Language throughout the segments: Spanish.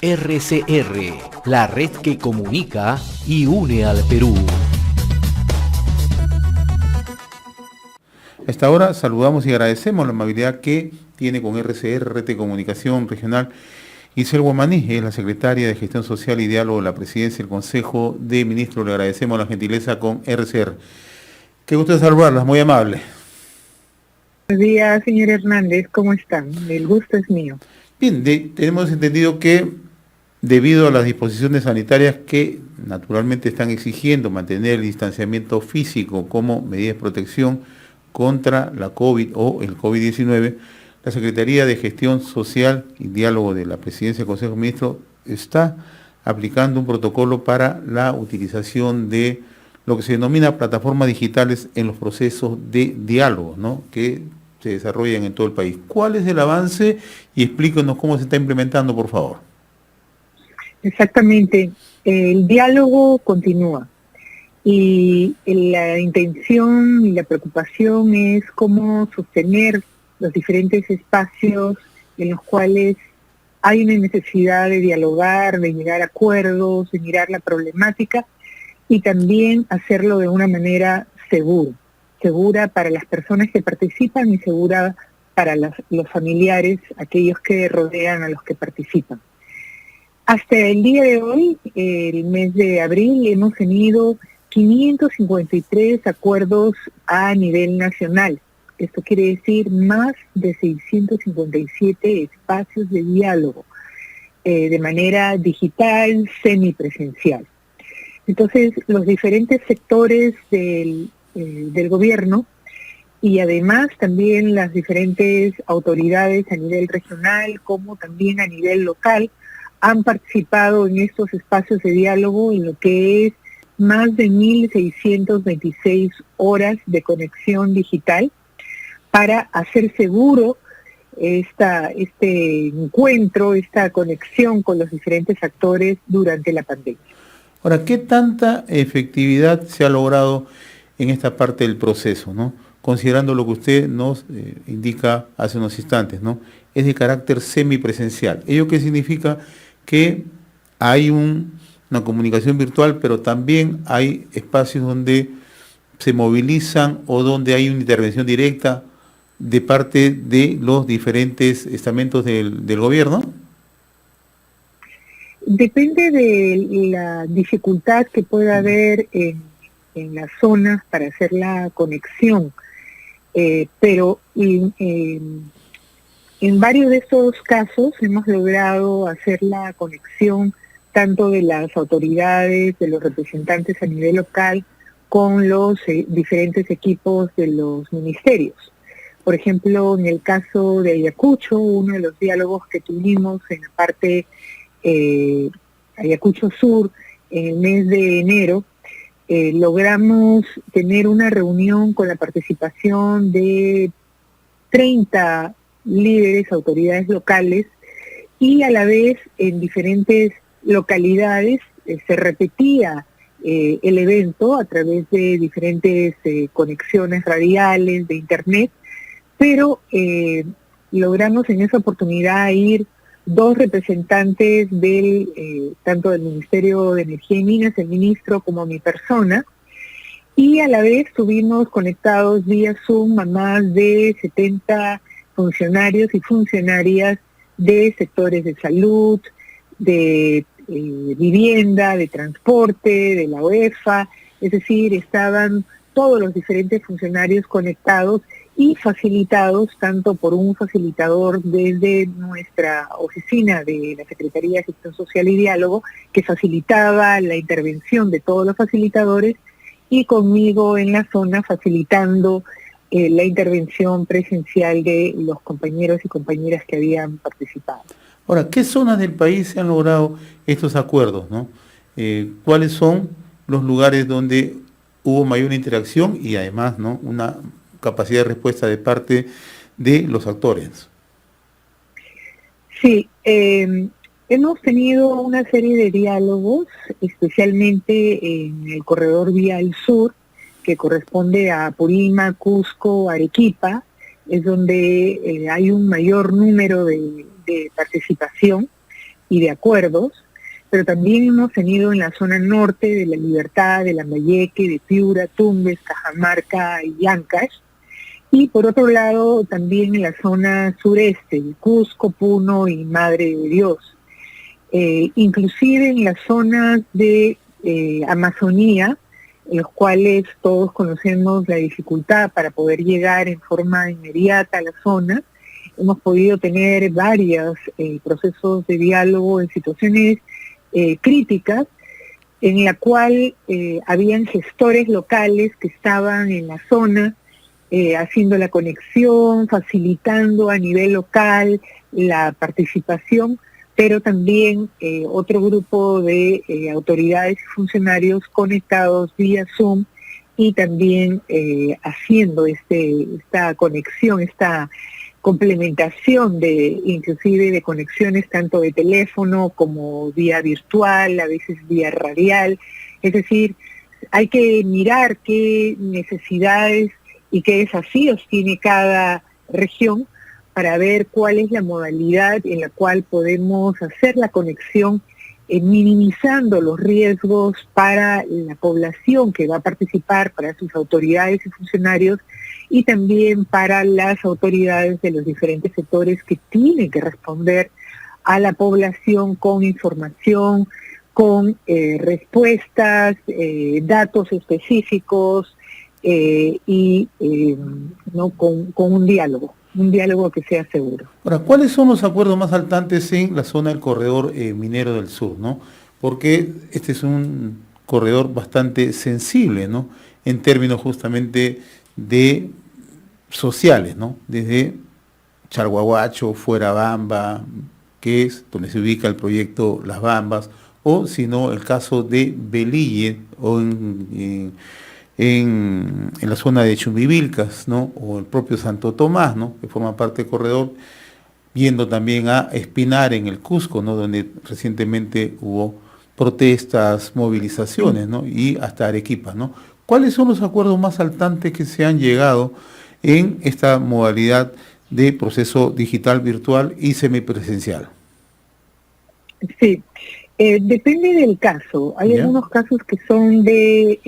RCR, la red que comunica y une al Perú. A esta hora saludamos y agradecemos la amabilidad que tiene con RCR, Red de Comunicación Regional. Isel Guamaní es la secretaria de Gestión Social y Diálogo de la Presidencia del Consejo de Ministros. Le agradecemos la gentileza con RCR. Qué gusto de saludarlas, muy amable. Buenos días, señor Hernández, ¿cómo están? El gusto es mío. Bien, tenemos entendido que debido a las disposiciones sanitarias que naturalmente están exigiendo mantener el distanciamiento físico como medida de protección contra la COVID o el COVID-19, la Secretaría de Gestión Social y Diálogo de la Presidencia del Consejo de Ministros está aplicando un protocolo para la utilización de lo que se denomina plataformas digitales en los procesos de diálogo, ¿no?, que se desarrollan en todo el país. ¿Cuál es el avance? Y explíquenos cómo se está implementando, por favor. Exactamente. El diálogo continúa y la intención y la preocupación es cómo sostener los diferentes espacios en los cuales hay una necesidad de dialogar, de llegar a acuerdos, de mirar la problemática y también hacerlo de una manera segura para las personas que participan y segura para los familiares, aquellos que rodean a los que participan. Hasta el día de hoy, el mes de abril, hemos tenido 553 acuerdos a nivel nacional. Esto quiere decir más de 657 espacios de diálogo de manera digital, semipresencial. Entonces, los diferentes sectores del gobierno y además también las diferentes autoridades a nivel regional como también a nivel local han participado en estos espacios de diálogo en lo que es más de 1.626 horas de conexión digital para hacer seguro este encuentro, esta conexión con los diferentes actores durante la pandemia. Ahora, ¿qué tanta efectividad se ha logrado en esta parte del proceso, ¿no?, considerando lo que usted nos indica hace unos instantes, ¿no? Es de carácter semipresencial. ¿Ello qué significa? Que hay una comunicación virtual, pero también hay espacios donde se movilizan o donde hay una intervención directa de parte de los diferentes estamentos del gobierno. Depende de la dificultad que pueda haber en las zonas para hacer la conexión, pero en varios de estos casos hemos logrado hacer la conexión tanto de las autoridades, de los representantes a nivel local, con los diferentes equipos de los ministerios. Por ejemplo, en el caso de Ayacucho, uno de los diálogos que tuvimos en la parte Ayacucho Sur, en el mes de enero, logramos tener una reunión con la participación de 30 líderes, autoridades locales, y a la vez en diferentes localidades se repetía el evento a través de diferentes conexiones radiales, de internet, pero logramos en esa oportunidad ir 2 representantes tanto del Ministerio de Energía y Minas, el ministro, como mi persona, y a la vez estuvimos conectados vía Zoom a más de 70 funcionarios y funcionarias de sectores de salud, de vivienda, de transporte, de la UEFA, es decir, estaban todos los diferentes funcionarios conectados y facilitados tanto por un facilitador desde nuestra oficina de la Secretaría de Gestión Social y Diálogo, que facilitaba la intervención de todos los facilitadores, y conmigo en la zona facilitando la intervención presencial de los compañeros y compañeras que habían participado. Ahora, ¿qué zonas del país se han logrado estos acuerdos, ¿no? ¿Cuáles son los lugares donde hubo mayor interacción y además, ¿no?, una capacidad de respuesta de parte de los actores? Sí, hemos tenido una serie de diálogos, especialmente en el corredor vial sur, que corresponde a Apurímac, Cusco, Arequipa, es donde hay un mayor número de participación, y de acuerdos, pero también hemos tenido en la zona norte de La Libertad, de Lambayeque, de Piura, Tumbes, Cajamarca y Ancash, y por otro lado también en la zona sureste, de Cusco, Puno y Madre de Dios. Inclusive en las zonas de Amazonía, en los cuales todos conocemos la dificultad para poder llegar en forma inmediata a la zona, hemos podido tener varios procesos de diálogo en situaciones críticas, en la cual habían gestores locales que estaban en la zona haciendo la conexión, facilitando a nivel local la participación, pero también otro grupo de autoridades y funcionarios conectados vía Zoom y también haciendo esta conexión, esta complementación inclusive de conexiones tanto de teléfono como vía virtual, a veces vía radial. Es decir, hay que mirar qué necesidades y qué desafíos tiene cada región para ver cuál es la modalidad en la cual podemos hacer la conexión, minimizando los riesgos para la población que va a participar, para sus autoridades y funcionarios, y también para las autoridades de los diferentes sectores que tienen que responder a la población con información, con respuestas, datos específicos y ¿no? con un diálogo que sea seguro. Ahora, ¿cuáles son los acuerdos más saltantes en la zona del corredor minero del sur, ¿no? Porque este es un corredor bastante sensible, ¿no? En términos justamente de sociales, ¿no? Desde Chalhuahuacho, Fuerabamba, que es donde se ubica el proyecto Las Bambas, o si no, el caso de Velille, o en la zona de Chumbivilcas, ¿no? O el propio Santo Tomás, ¿no? Que forma parte del corredor, yendo también a Espinar en el Cusco, ¿no? Donde recientemente hubo protestas, movilizaciones, ¿no? Y hasta Arequipa, ¿no? ¿Cuáles son los acuerdos más saltantes que se han llegado en esta modalidad de proceso digital, virtual y semipresencial? Sí, depende del caso. Hay algunos casos que son de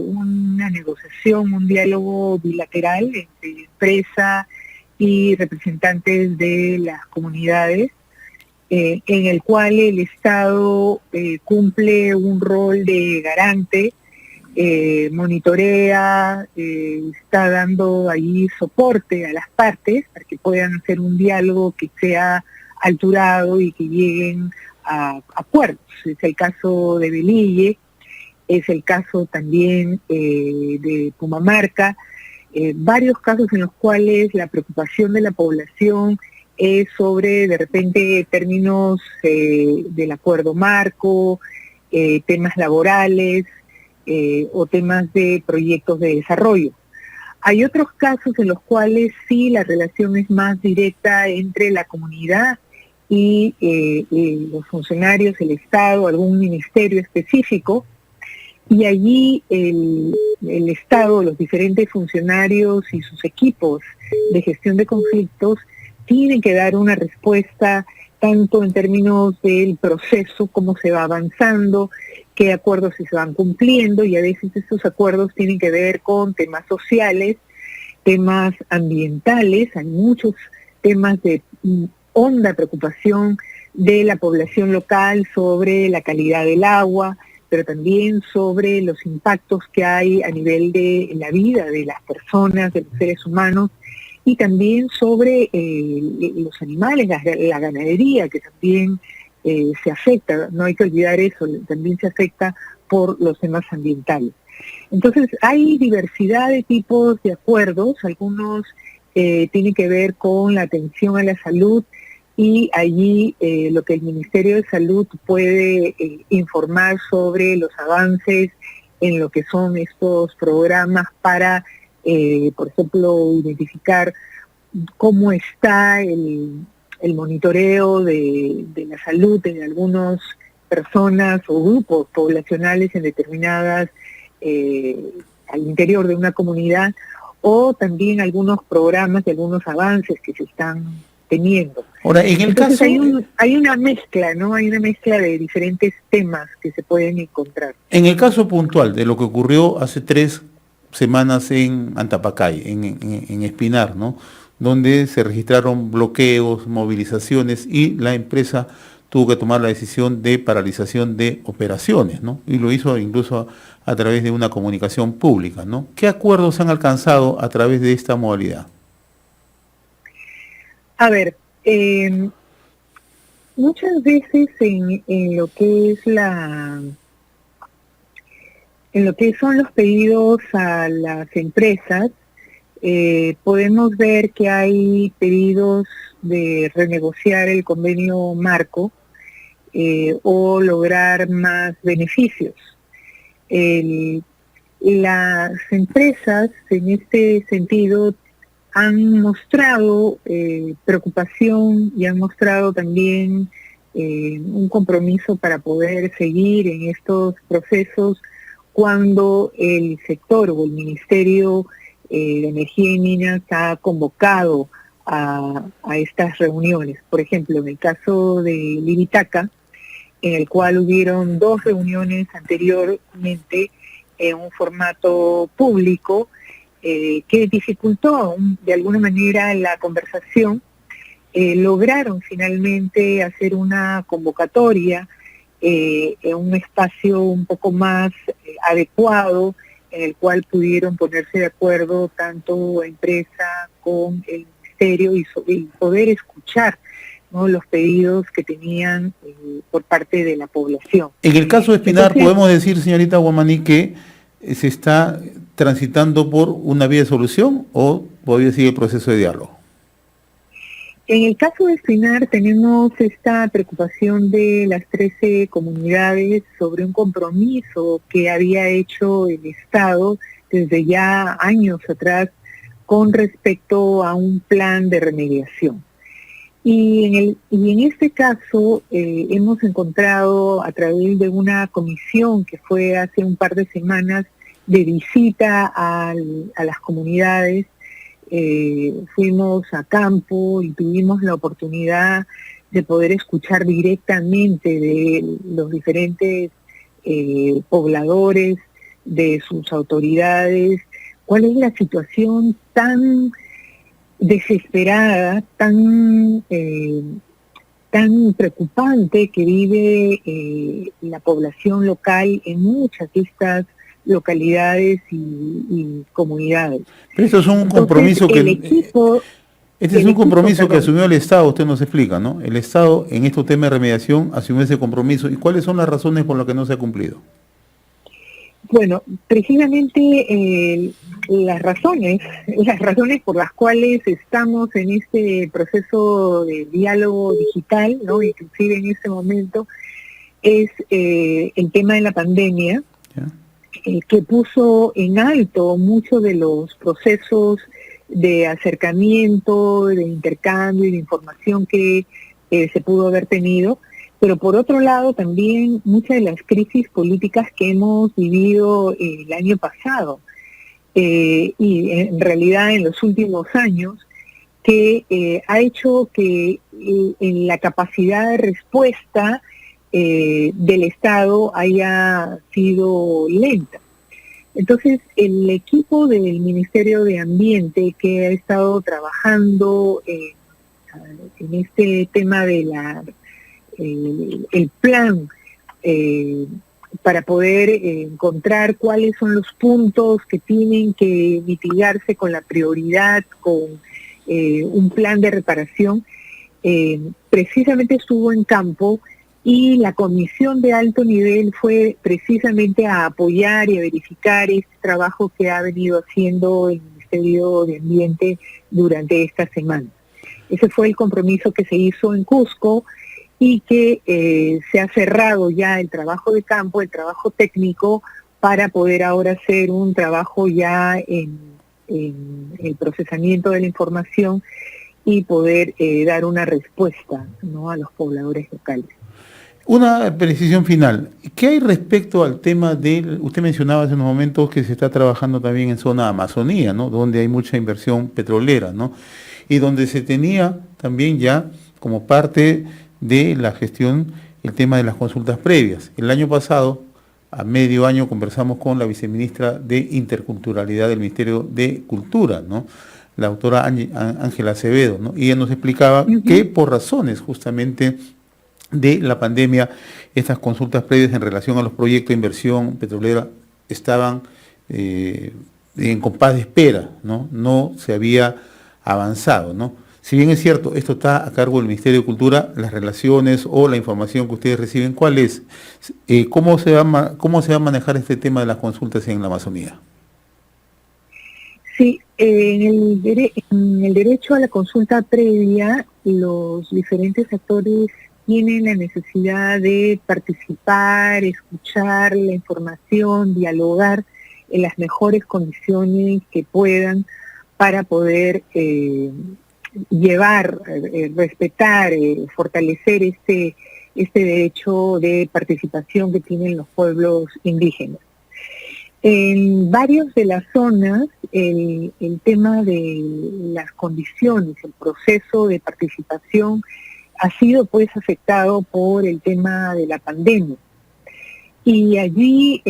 una negociación, un diálogo bilateral entre empresa y representantes de las comunidades, en el cual el Estado cumple un rol de garante, monitorea, está dando ahí soporte a las partes para que puedan hacer un diálogo que sea alturado y que lleguen a acuerdos. Es el caso de Velille, es el caso también de Pumamarca, varios casos en los cuales la preocupación de la población es sobre, de repente, términos del acuerdo marco, temas laborales o temas de proyectos de desarrollo. Hay otros casos en los cuales sí la relación es más directa entre la comunidad y los funcionarios, el Estado, algún ministerio específico, y allí el Estado, los diferentes funcionarios y sus equipos de gestión de conflictos tienen que dar una respuesta tanto en términos del proceso, cómo se va avanzando, qué acuerdos se van cumpliendo, y a veces estos acuerdos tienen que ver con temas sociales, temas ambientales. Hay muchos temas de honda preocupación de la población local sobre la calidad del agua, pero también sobre los impactos que hay a nivel de la vida de las personas, de los seres humanos, y también sobre los animales, la ganadería, que también se afecta. No hay que olvidar eso, también se afecta por los temas ambientales. Entonces hay diversidad de tipos de acuerdos, algunos tienen que ver con la atención a la salud, y allí lo que el Ministerio de Salud puede informar sobre los avances en lo que son estos programas para, por ejemplo, identificar cómo está el monitoreo de la salud de algunas personas o grupos poblacionales en determinadas, al interior de una comunidad, o también algunos programas y algunos avances que se están teniendo. Ahora, en el Entonces caso... hay una mezcla, ¿no? Hay una mezcla de diferentes temas que se pueden encontrar. En el caso puntual de lo que ocurrió hace 3 semanas en Antapacay, en Espinar, ¿no? Donde se registraron bloqueos, movilizaciones y la empresa tuvo que tomar la decisión de paralización de operaciones, ¿no? Y lo hizo incluso a través de una comunicación pública, ¿no? ¿Qué acuerdos han alcanzado a través de esta modalidad? A ver, muchas veces en lo que es en lo que son los pedidos a las empresas, podemos ver que hay pedidos de renegociar el convenio marco o lograr más beneficios. Las empresas en este sentido han mostrado preocupación y han mostrado también un compromiso para poder seguir en estos procesos cuando el sector o el Ministerio de Energía y Minas ha convocado a estas reuniones. Por ejemplo, en el caso de Libitaca, en el cual hubieron 2 reuniones anteriormente en un formato público, que dificultó de alguna manera la conversación, lograron finalmente hacer una convocatoria en un espacio un poco más adecuado, en el cual pudieron ponerse de acuerdo tanto empresa con el ministerio y poder escuchar, ¿no?, los pedidos que tenían por parte de la población. En el caso de Espinar, Entonces, podemos decir, señorita Guamaní, que se está transitando por una vía de solución o todavía sigue el proceso de diálogo. en el caso de Espinar tenemos esta preocupación de las 13 comunidades sobre un compromiso que había hecho el Estado desde ya años atrás con respecto a un plan de remediación. Y en este caso hemos encontrado a través de una comisión que fue hace un par de semanas de visita a las comunidades, fuimos a campo y tuvimos la oportunidad de poder escuchar directamente de los diferentes pobladores, de sus autoridades, cuál es la situación tan desesperada, tan preocupante que vive la población local en muchas de estas localidades y comunidades. Pero esto es un compromiso que asumió el Estado, usted nos explica, ¿no? El Estado en estos temas de remediación asumió ese compromiso. ¿Y cuáles son las razones por las que no se ha cumplido? Bueno, precisamente las razones por las cuales estamos en este proceso de diálogo digital, ¿no?, inclusive en este momento, es el tema de la pandemia, que puso en alto muchos de los procesos de acercamiento, de intercambio y de información que se pudo haber tenido, pero por otro lado también muchas de las crisis políticas que hemos vivido el año pasado y en realidad en los últimos años, que ha hecho que en la capacidad de respuesta del Estado haya sido lenta. Entonces, el equipo del Ministerio de Ambiente que ha estado trabajando en este tema de el plan para poder encontrar cuáles son los puntos que tienen que mitigarse con la prioridad, con un plan de reparación, precisamente estuvo en campo. Y la comisión de alto nivel fue precisamente a apoyar y a verificar este trabajo que ha venido haciendo el Ministerio de Ambiente durante esta semana. Ese fue el compromiso que se hizo en Cusco y que se ha cerrado ya el trabajo de campo, el trabajo técnico, para poder ahora hacer un trabajo ya en el procesamiento de la información y poder dar una respuesta, ¿no?, a los pobladores locales. Una precisión final. ¿Qué hay respecto al tema usted mencionaba hace unos momentos que se está trabajando también en zona Amazonía, ¿no?, donde hay mucha inversión petrolera, ¿no?, y donde se tenía también ya como parte de la gestión el tema de las consultas previas. El año pasado, a medio año, conversamos con la viceministra de Interculturalidad del Ministerio de Cultura, ¿no? La doctora Ángela Acevedo, ¿no? Y ella nos explicaba que por razones justamente de la pandemia, estas consultas previas en relación a los proyectos de inversión petrolera estaban en compás de espera, ¿no? No se había avanzado, ¿no? Si bien es cierto, esto está a cargo del Ministerio de Cultura, las relaciones o la información que ustedes reciben, ¿cuál es? ¿Cómo se va a manejar este tema de las consultas en la Amazonía? Sí, en el derecho a la consulta previa, los diferentes actores tienen la necesidad de participar, escuchar la información, dialogar en las mejores condiciones que puedan para poder llevar, respetar, fortalecer este derecho de participación que tienen los pueblos indígenas. En varios de las zonas, el tema de las condiciones, el proceso de participación ha sido pues afectado por el tema de la pandemia. Y allí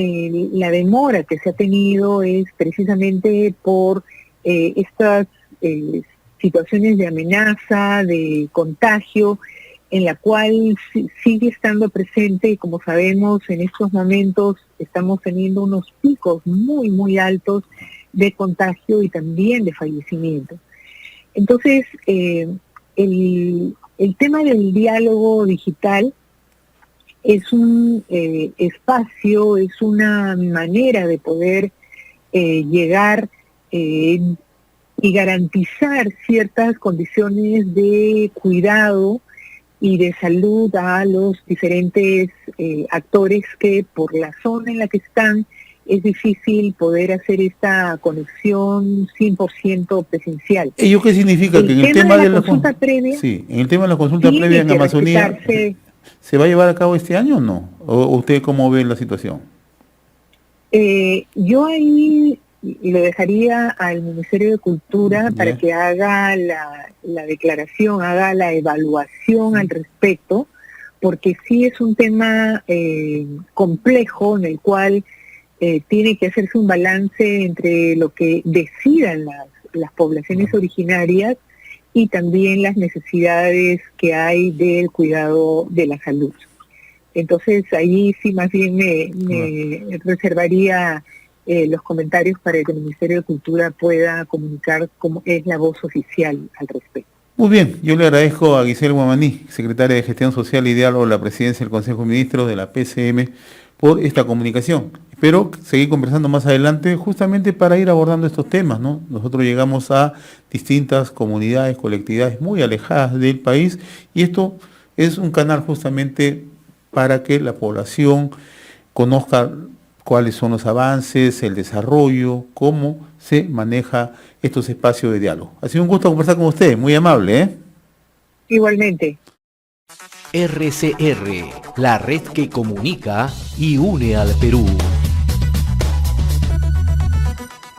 la demora que se ha tenido es precisamente por estas situaciones de amenaza, de contagio, en la cual sigue estando presente, y como sabemos, en estos momentos estamos teniendo unos picos muy, muy altos de contagio y también de fallecimiento. Entonces, el tema del diálogo digital es un espacio, es una manera de poder llegar y garantizar ciertas condiciones de cuidado y de salud a los diferentes actores que por la zona en la que están es difícil poder hacer esta conexión 100% presencial. ¿Ello qué significa? Que en el tema de la consulta previa... Sí, en el tema de la consulta previa en Amazonía, ¿se va a llevar a cabo este año o no? ¿O usted cómo ve la situación? Yo ahí lo dejaría al Ministerio de Cultura para que haga la declaración, haga la evaluación al respecto, porque sí es un tema complejo en el cual tiene que hacerse un balance entre lo que decidan las poblaciones originarias y también las necesidades que hay del cuidado de la salud. Entonces ahí sí más bien me reservaría los comentarios para que el Ministerio de Cultura pueda comunicar cómo es la voz oficial al respecto. Muy bien, yo le agradezco a Giselle Guamaní, secretaria de Gestión Social y Diálogo de la Presidencia del Consejo de Ministros de la PCM, por esta comunicación. Espero seguir conversando más adelante justamente para ir abordando estos temas, ¿no? Nosotros llegamos a distintas comunidades, colectividades muy alejadas del país y esto es un canal justamente para que la población conozca cuáles son los avances, el desarrollo, cómo se maneja estos espacios de diálogo. Ha sido un gusto conversar con usted, muy amable, ¿eh? Igualmente. RCR, la red que comunica y une al Perú.